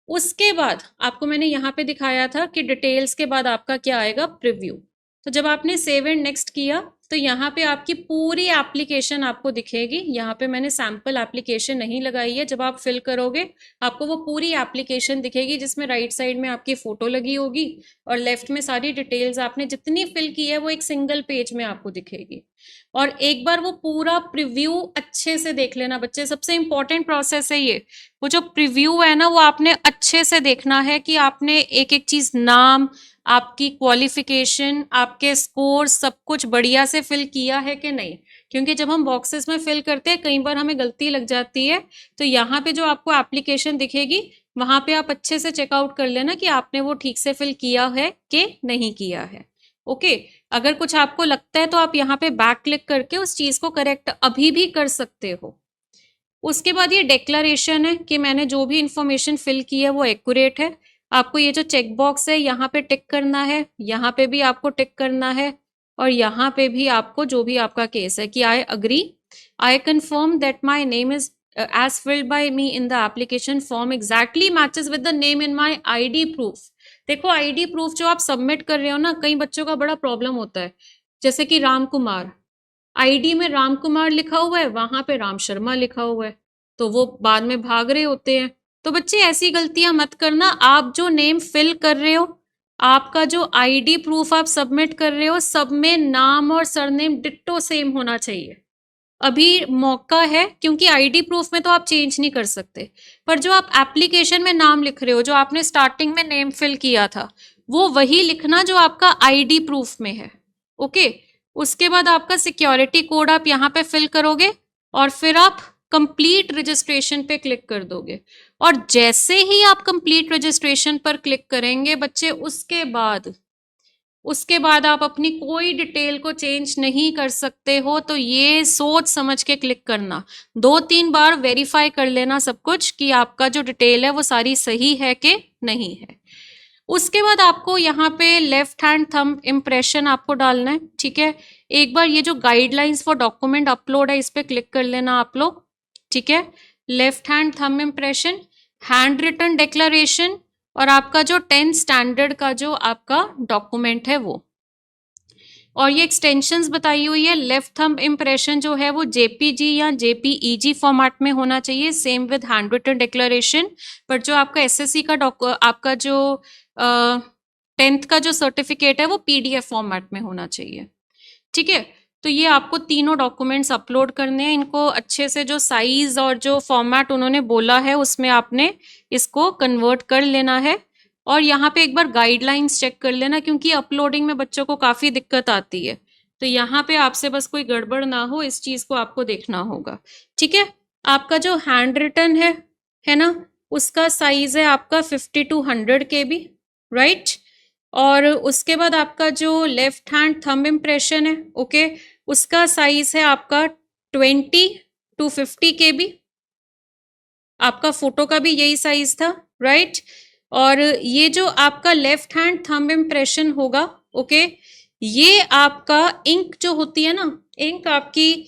उसके बाद आपको मैंने यहाँ पे दिखाया था कि डिटेल्स के बाद आपका क्या आएगा, प्रीव्यू। तो जब आपने सेव एंड नेक्स्ट किया तो यहाँ पे आपकी पूरी एप्लीकेशन आपको दिखेगी। यहाँ पे मैंने सैम्पल एप्लीकेशन नहीं लगाई है, जब आप फिल करोगे आपको वो पूरी एप्लीकेशन दिखेगी, जिसमें राइट साइड में आपकी फोटो लगी होगी और लेफ्ट में सारी डिटेल्स आपने जितनी फिल की है वो एक सिंगल पेज में आपको दिखेगी। और एक बार वो पूरा प्रीव्यू अच्छे से देख लेना बच्चे, सबसे इंपॉर्टेंट प्रोसेस है ये। वो जो प्रीव्यू है ना, वो आपने अच्छे से देखना है कि आपने एक एक चीज, नाम, आपकी क्वालिफिकेशन, आपके स्कोर, सब कुछ बढ़िया से फिल किया है कि नहीं। क्योंकि जब हम बॉक्सेस में फिल करते हैं कई बार हमें गलती लग जाती है, तो यहाँ पे जो आपको एप्लीकेशन दिखेगी वहां पे आप अच्छे से चेकआउट कर लेना कि आपने वो ठीक से फिल किया है कि नहीं किया है। ओके, अगर कुछ आपको लगता है तो आप यहाँ पे बैक क्लिक करके उस चीज को करेक्ट अभी भी कर सकते हो। उसके बाद ये डिक्लेरेशन है कि मैंने जो भी इंफॉर्मेशन फिल की है वो एक्यूरेट है। आपको ये जो चेक बॉक्स है यहाँ पे टिक करना है, यहाँ पे भी आपको टिक करना है, और यहाँ पे भी आपको जो भी आपका केस है कि I agree, I confirm that my name is as filled by me in the application form exactly matches with the name in my ID proof। देखो आईडी प्रूफ जो आप सबमिट कर रहे हो ना, कई बच्चों का बड़ा प्रॉब्लम होता है, जैसे कि राम कुमार, आईडी में राम कुमार लिखा हुआ है, वहां पे राम शर्मा लिखा हुआ है, तो वो बाद में भाग रहे होते हैं। तो बच्चे ऐसी गलतियां मत करना। आप जो नेम फिल कर रहे हो, आपका जो आईडी प्रूफ आप सबमिट कर रहे हो, सब में नाम और सरनेम डिट्टो सेम होना चाहिए। अभी मौका है, क्योंकि आईडी प्रूफ में तो आप चेंज नहीं कर सकते, पर जो आप एप्लीकेशन में नाम लिख रहे हो, जो आपने स्टार्टिंग में नेम फिल किया था, वो वही लिखना जो आपका आईडी प्रूफ में है। ओके, उसके बाद आपका सिक्योरिटी कोड आप यहाँ पे फिल करोगे। और फिर आप कंप्लीट रजिस्ट्रेशन पे क्लिक कर दोगे। और जैसे ही आप कंप्लीट रजिस्ट्रेशन पर क्लिक करेंगे बच्चे, उसके बाद आप अपनी कोई डिटेल को चेंज नहीं कर सकते हो। तो ये सोच समझ के क्लिक करना, 2-3 बार वेरीफाई कर लेना सब कुछ कि आपका जो डिटेल है वो सारी सही है कि नहीं है। उसके बाद आपको यहाँ पे लेफ्ट हैंड थंब इम्प्रेशन आपको डालना है, ठीक है। एक बार ये जो गाइडलाइंस फॉर डॉक्यूमेंट अपलोड है इस पे क्लिक कर लेना आप लोग, ठीक है। Left hand thumb impression, handwritten declaration और आपका जो 10th स्टैंडर्ड का जो आपका डॉक्यूमेंट है वो। और ये एक्सटेंशंस बताई हुई है। लेफ्ट थंब इम्प्रेशन जो है वो जेपीजी या जेपीईजी फॉर्मेट में होना चाहिए, same with handwritten declaration. पर जो आपका एसएससी का आपका जो 10th का जो सर्टिफिकेट है वो पीडीएफ फॉर्मेट में होना चाहिए, ठीक है। तो ये आपको तीनों डॉक्यूमेंट्स अपलोड करने हैं। इनको अच्छे से जो साइज और जो फॉर्मेट उन्होंने बोला है उसमें आपने इसको कन्वर्ट कर लेना है। और यहाँ पे एक बार गाइडलाइंस चेक कर लेना, क्योंकि अपलोडिंग में बच्चों को काफ़ी दिक्कत आती है। तो यहाँ पे आपसे बस कोई गड़बड़ ना हो, इस चीज़ को आपको देखना होगा, ठीक है। आपका जो हैंड रिटन है ना, उसका साइज है आपका 50-100 KB, राइट। और उसके बाद आपका जो लेफ्ट हैंड थंब इम्प्रेशन है, ओके, उसका साइज है आपका 20-50 KB। आपका फोटो का भी यही साइज था, राइट। और ये जो आपका लेफ्ट हैंड थंब इम्प्रेशन होगा, ओके, ये आपका इंक जो होती है ना, इंक आपकी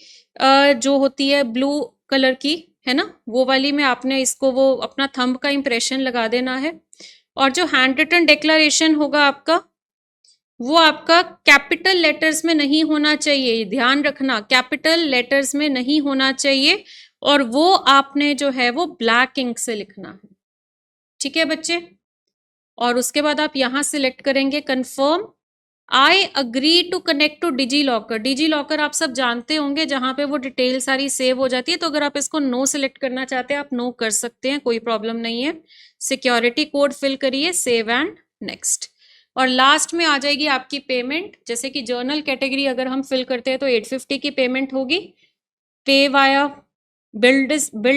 जो होती है ब्लू कलर की, है ना, वो वाली में आपने इसको वो अपना थंब का इम्प्रेशन लगा देना है। और जो हैंड रिटन डिक्लेरेशन होगा आपका, वो आपका कैपिटल लेटर्स में नहीं होना चाहिए, ध्यान रखना, कैपिटल लेटर्स में नहीं होना चाहिए। और वो आपने जो है वो ब्लैक इंक से लिखना है, ठीक है बच्चे। और उसके बाद आप यहाँ सिलेक्ट करेंगे confirm, I agree to connect to DigiLocker. DigiLocker आप सब जानते होंगे, जहां पे वो डिटेल सारी सेव हो जाती है। तो अगर आप इसको नो सिलेक्ट करना चाहते हैं आप नो कर सकते हैं, कोई प्रॉब्लम नहीं है। सिक्योरिटी कोड फिल करिए, सेव एंड नेक्स्ट। और लास्ट में आ जाएगी आपकी पेमेंट। जैसे कि जर्नल कैटेगरी अगर हम फिल करते हैं तो 850 की पेमेंट होगी। पे वाया बिल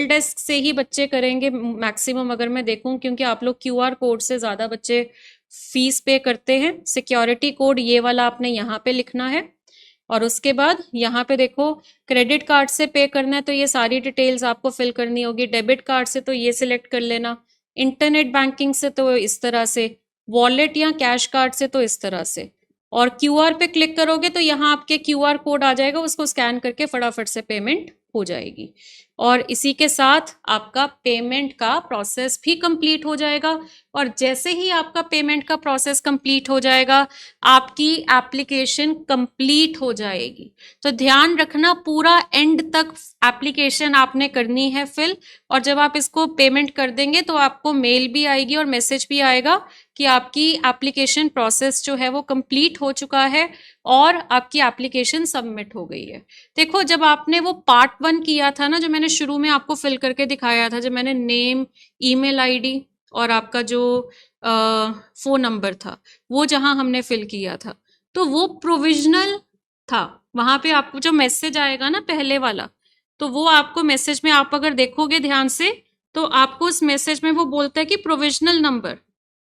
डेस्क से ही बच्चे करेंगे मैक्सिमम, अगर मैं देखूं, क्योंकि आप लोग क्यूआर कोड से ज़्यादा बच्चे फीस पे करते हैं। सिक्योरिटी कोड ये वाला आपने यहाँ पे लिखना है। और उसके बाद यहाँ पे देखो, क्रेडिट कार्ड से पे करना है तो ये सारी डिटेल्स आपको फिल करनी होगी। डेबिट कार्ड से तो ये सिलेक्ट कर लेना, इंटरनेट बैंकिंग से तो इस तरह से, वॉलेट या कैश कार्ड से तो इस तरह से। और क्यूआर पे क्लिक करोगे तो यहाँ आपके क्यूआर कोड आ जाएगा, उसको स्कैन करके फटाफट से पेमेंट हो जाएगी। और इसी के साथ आपका पेमेंट का प्रोसेस भी कंप्लीट हो जाएगा। और जैसे ही आपका पेमेंट का प्रोसेस कंप्लीट हो जाएगा, आपकी एप्लीकेशन कंप्लीट हो जाएगी। तो ध्यान रखना, पूरा एंड तक एप्लीकेशन आपने करनी है फिल। और जब आप इसको पेमेंट कर देंगे तो आपको मेल भी आएगी और मैसेज भी आएगा कि आपकी एप्लीकेशन प्रोसेस जो है वो कंप्लीट हो चुका है और आपकी एप्लीकेशन सबमिट हो गई है। देखो, जब आपने वो पार्ट 1 किया था ना, जो मैंने शुरू में आपको फिल करके दिखाया था, जब मैंने नेम, ईमेल आईडी और आपका जो फोन नंबर था वो जहां हमने फिल किया था, तो वो प्रोविजनल था। वहां पे आपको जो मैसेज आएगा ना पहले वाला, तो वो आपको मैसेज में आप अगर देखोगे ध्यान से तो आपको उस मैसेज में वो बोलता है कि प्रोविजनल नंबर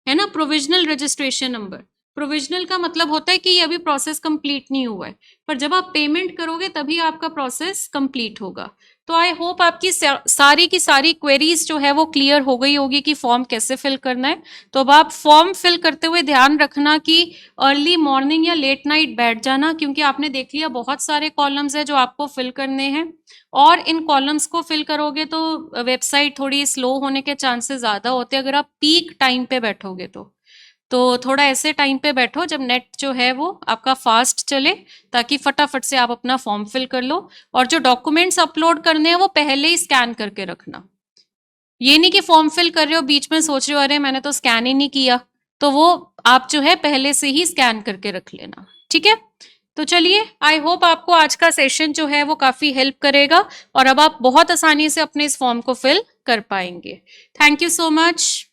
है ना, प्रोविजनल रजिस्ट्रेशन नंबर। प्रोविजनल का मतलब होता है कि ये अभी प्रोसेस कंप्लीट नहीं हुआ है, पर जब आप पेमेंट करोगे तभी आपका प्रोसेस कंप्लीट होगा। तो आई होप आपकी सारी की सारी क्वेरीज जो है वो क्लियर हो गई होगी कि फॉर्म कैसे फिल करना है। तो अब आप फॉर्म फिल करते हुए ध्यान रखना कि अर्ली मॉर्निंग या लेट नाइट बैठ जाना, क्योंकि आपने देख लिया बहुत सारे कॉलम्स है जो आपको फिल करने हैं। और इन कॉलम्स को फिल करोगे तो वेबसाइट थोड़ी स्लो होने के चांसेस ज़्यादा होते हैं अगर आप पीक टाइम पे बैठोगे तो थोड़ा ऐसे टाइम पे बैठो जब नेट जो है वो आपका फास्ट चले, ताकि फटाफट से आप अपना फॉर्म फिल कर लो। और जो डॉक्यूमेंट्स अपलोड करने हैं वो पहले ही स्कैन करके रखना। ये नहीं कि फॉर्म फिल कर रहे हो बीच में सोच रहे हो अरे मैंने तो स्कैन ही नहीं किया, तो वो आप जो है पहले से ही स्कैन करके रख लेना, ठीक है। तो चलिए, आई होप आपको आज का सेशन जो है वो काफी हेल्प करेगा और अब आप बहुत आसानी से अपने इस फॉर्म को फिल कर पाएंगे। Thank you so much.